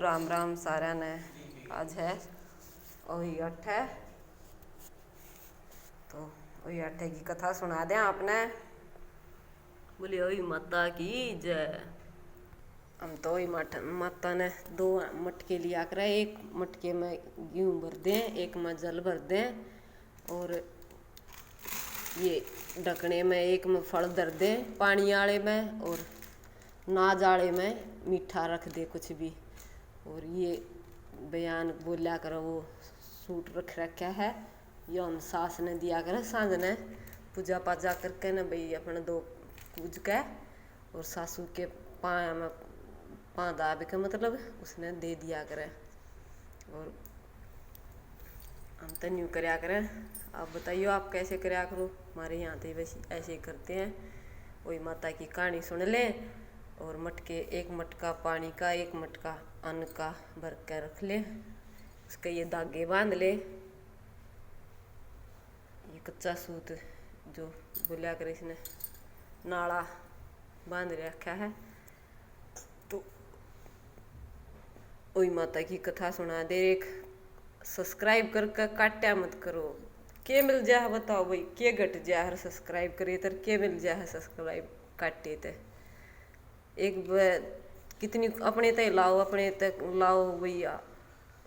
राम राम सारा ने। आज है वही अठ है तो वही अठे की कथा सुना दें आपने। बोले वही माता की जय। हम तो वही माता ने दो मटके लिया कर, एक मटके में गेहूँ भर दें, एक में जल भर दें और ये ढकने में एक में फल धर दें पानी आले में और नाज आले में मीठा रख दे कुछ भी। और ये बयान बोलिया करो वो सूट रख रखा है। ये हम सास ने दिया कर सांझ ने पूजा पाजा करके न भाई अपने दो पूज के और सासू के पाँव में पाँव दाब के मतलब उसने दे दिया करे। और हम तो न्यू करया करें। आप बताइए आप कैसे करया करो। हमारे यहाँ तो वैसे ऐसे ही करते हैं। वही माता की कहानी सुन ले और मटके एक मटका पानी का एक मटका अन्न का भर के रख ले, उसके ये धागे बांध ले। ये कच्चा सूत जो बोलिया करे इसने नाला बांध रखा है। तो वही माता की कथा सुना दे। एक सब्सक्राइब करके काट्या मत करो। के मिल जाए बताओ भाई, के घट जाए हर सब्सक्राइब करे तर के मिल जाए सब्सक्राइब काटे ते एक कितनी अपने तक लाओ अपने तक लाओ भैया।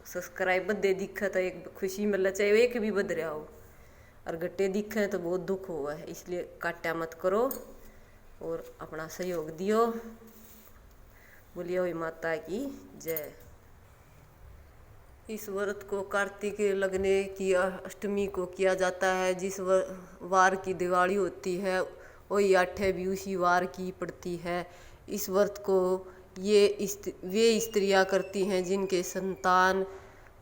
सब्सक्राइब बदे दिखे तो एक खुशी मिले, चाहे एक भी बद रहा हो और गट्टे दिखे तो बहुत दुख हुआ है। इसलिए काट्या मत करो और अपना सहयोग दियो। बोलिए वही माता की जय। इस व्रत को कार्तिक लगने की अष्टमी को किया जाता है। जिस वार की दिवाली होती है वही आठे भी उसी वार की पड़ती है। इस व्रत को वे स्त्रियां करती हैं जिनके संतान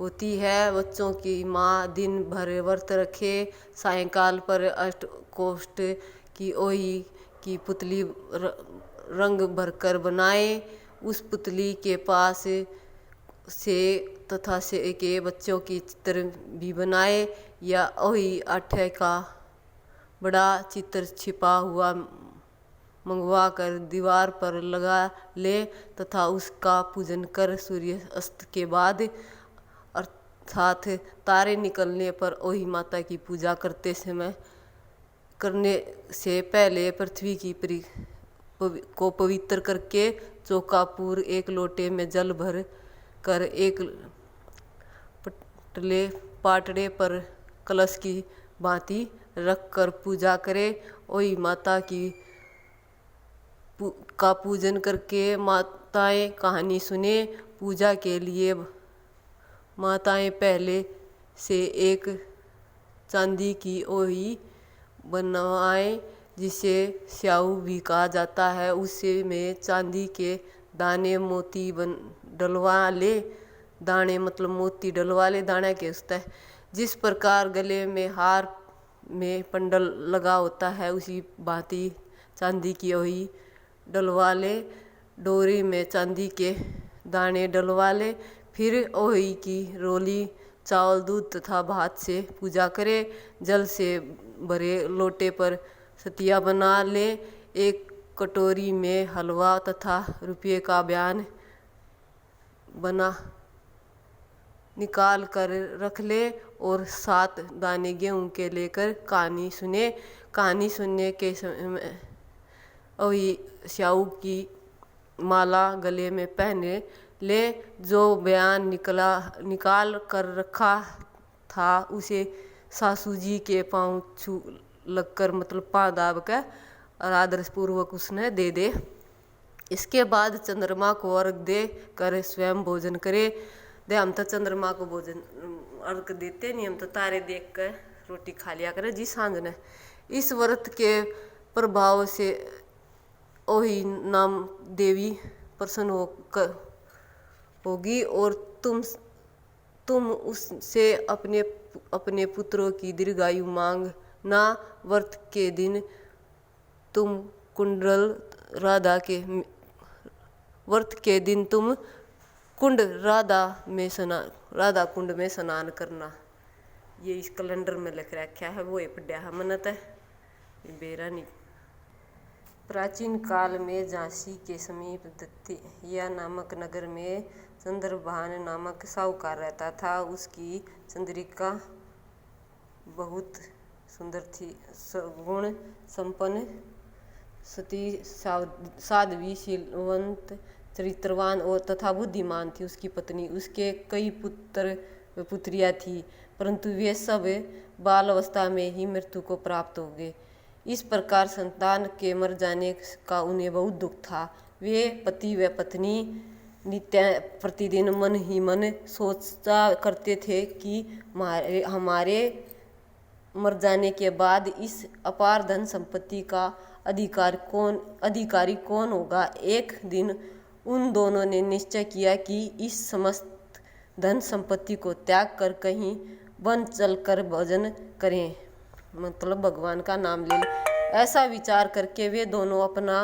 होती है। बच्चों की माँ दिन भर व्रत रखे, सायंकाल पर अष्टकोष्ठ की ओही की पुतली रंग भरकर बनाए, उस पुतली के पास से तथा से के बच्चों की चित्र भी बनाए या वही आठे का बड़ा चित्र छिपा हुआ मंगवा कर दीवार पर लगा ले तथा उसका पूजन कर सूर्य अस्त के बाद अर्थात तारे निकलने पर वही माता की पूजा करने से पहले पृथ्वी की को पवित्र करके चौकापूर एक लोटे में जल भर कर एक पाटड़े पर कलश की भांति रख कर पूजा करे। वही माता का पूजन करके माताएं कहानी सुने। पूजा के लिए माताएं पहले से एक चांदी की ओही बनवाएं जिसे स्याऊ भी कहा जाता है। उसे में चांदी के दाने मोती डलवा ले। दाने मतलब मोती डलवा ले, दाने के उसता है। जिस प्रकार गले में हार में पंडल लगा होता है उसी भांति चांदी की ओही डलवा ले। डोरी में चांदी के दाने डलवा ले। फिर ओही की रोली चावल दूध तथा भात से पूजा करे। जल से भरे लोटे पर सतिया बना ले। एक कटोरी में हलवा तथा रुपये का बयान बना निकाल कर रख ले और 7 दाने गेहूं के लेकर कहानी सुने। कहानी सुनने के समय में वही स्याऊ की माला गले में पहने ले। जो बयान निकाल कर रखा था उसे सासू जी के पाँव छू लगकर मतलब पाँव दाब के और आदर पूर्वक उसने दे दे। इसके बाद चंद्रमा को अर्घ दे कर स्वयं भोजन करे। हम तो चंद्रमा को भोजन अर्घ देते नहीं, हम तो तारे देख कर रोटी खा लिया करे जी सांझ ने। इस व्रत के प्रभाव से वही नाम देवी प्रसन्न होगी और तुम उससे अपने पुत्रों की दीर्घायु मांगना। व्रत के दिन तुम कुंड राधा कुंड में स्नान करना। ये इस कैलेंडर में लिख रखा है। वो ये पढ़ा है मन तो बेरा नहीं। प्राचीन काल में झांसी के समीप दतिया नामक नगर में चंद्रभान नामक साहूकार रहता था। उसकी चंद्रिका बहुत सुंदर थी, गुण संपन्न, सती, साध्वी, शीलवंत, चरित्रवान और तथा बुद्धिमान थी उसकी पत्नी। उसके कई पुत्र व पुत्रियां थी, परंतु वे सब बाल अवस्था में ही मृत्यु को प्राप्त हो गए। इस प्रकार संतान के मर जाने का उन्हें बहुत दुख था। वे पति व पत्नी नित्य प्रतिदिन मन ही मन सोचा करते थे कि हमारे मर जाने के बाद इस अपार धन संपत्ति का अधिकारी कौन होगा। एक दिन उन दोनों ने निश्चय किया कि इस समस्त धन संपत्ति को त्याग कर कहीं वन चलकर भजन करें, मतलब भगवान का नाम ले। ऐसा विचार करके वे दोनों अपना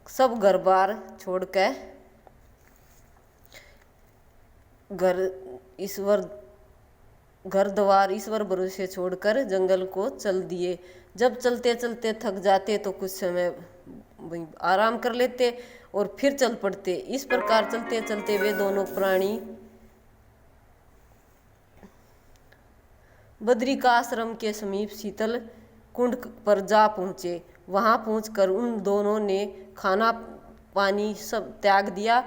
सब घर बार छोड़कर घर द्वार ईश्वर भरोसे छोड़कर जंगल को चल दिए। जब चलते चलते थक जाते तो कुछ समय आराम कर लेते और फिर चल पड़ते। इस प्रकार चलते चलते वे दोनों प्राणी बद्री का आश्रम के समीप शीतल कुंड पर जा पहुँचे। वहाँ पहुँचकर उन दोनों ने खाना पानी सब त्याग दिया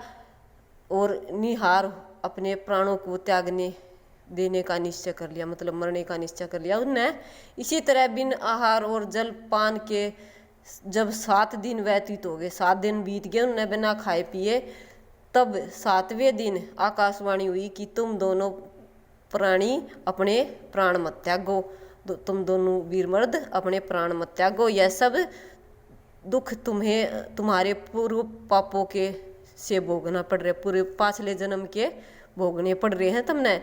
और निहार अपने प्राणों को त्यागने देने का निश्चय कर लिया, मतलब मरने का निश्चय कर लिया उनने। इसी तरह बिन आहार और जल पान के जब 7 दिन व्यतीत हो गए, 7 दिन बीत गए उनने बिना खाए पिए, तब 7वें दिन आकाशवाणी हुई कि तुम दोनों प्राणी अपने प्राण मत त्यागो, तुम दोनों वीर मर्द अपने प्राण मत त्यागो। यह सब दुख तुम्हें तुम्हारे पूर्व पापों के से भोगना पड़ रहे, पूरे पाछले जन्म के भोगने पड़ रहे हैं तुमने।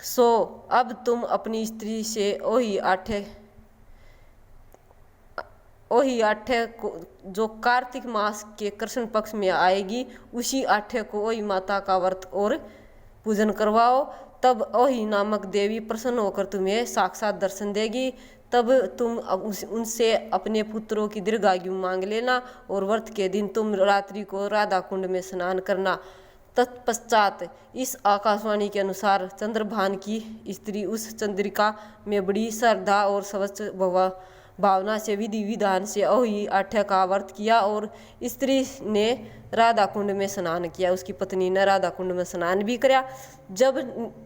सो अब तुम अपनी स्त्री से वही आठे को जो कार्तिक मास के कृष्ण पक्ष में आएगी, उसी आठे को वही माता का व्रत और पूजन करवाओ। तब वही नामक देवी प्रसन्न होकर तुम्हें साक्षात दर्शन देगी। तब तुम उनसे अपने पुत्रों की दीर्घायु मांग लेना और व्रत के दिन तुम रात्रि को राधा कुंड में स्नान करना। तत्पश्चात इस आकाशवाणी के अनुसार चंद्रभान की स्त्री उस चंद्रिका में बड़ी श्रद्धा और स्वच्छ भावना से विधि विधान से वही आठ्य का व्रत किया और स्त्री ने राधा कुंड में स्नान किया, उसकी पत्नी ने राधा कुंड में स्नान भी किया। जब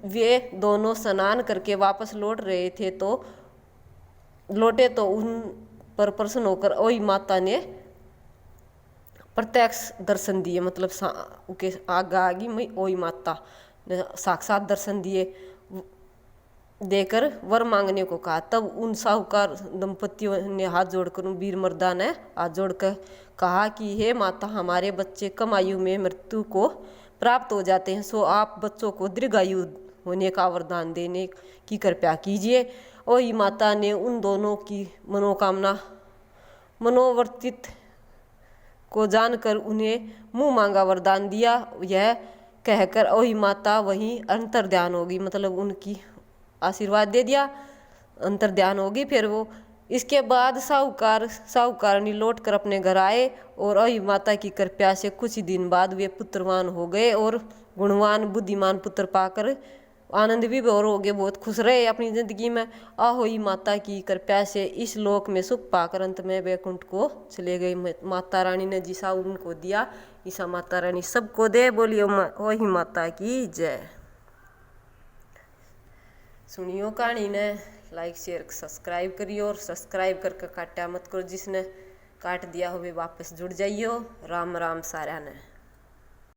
वे दोनों स्नान करके वापस लौटे तो उन पर प्रसन्न होकर वही माता ने प्रत्यक्ष दर्शन दिए, मतलब उनके आगे वही माता ने साक्षात दर्शन देकर वर मांगने को कहा। तब उन साहूकार दंपतियों ने हाथ जोड़कर, उन वीर मर्दा ने हाथ जोड़कर कहा कि हे माता, हमारे बच्चे कम आयु में मृत्यु को प्राप्त हो जाते हैं, सो आप बच्चों को दीर्घायु होने का वरदान देने की कृपा कीजिए। वही माता ने उन दोनों की मनोवर्तित को जानकर उन्हें मुंह मांगा वरदान दिया। यह कहकर वही माता वहीं अंतर ध्यान होगी, मतलब उनकी आशीर्वाद दे दिया, अंतर ध्यान होगी। फिर वो इसके बाद साहूकारनी लौट कर अपने घर आए और वही माता की कृपा से कुछ दिन बाद वे पुत्रवान हो गए और गुणवान बुद्धिमान पुत्र पाकर आनंद भी भोर हो गए, बहुत खुश रहे अपनी जिंदगी में। आहोई माता की कृपा से इस लोक में सुख पाकर अंत में वैकुंठ को चले गई। माता रानी ने जिसा उनको दिया, ईसा माता रानी सबको दे। बोलियो वही माता की जय। सुनियो कहानी ने लाइक शेयर सब्सक्राइब करियो और सब्सक्राइब करके काटा मत करो, जिसने काट दिया हो वे वापस जुड़ जाइयो। राम राम सारा ने।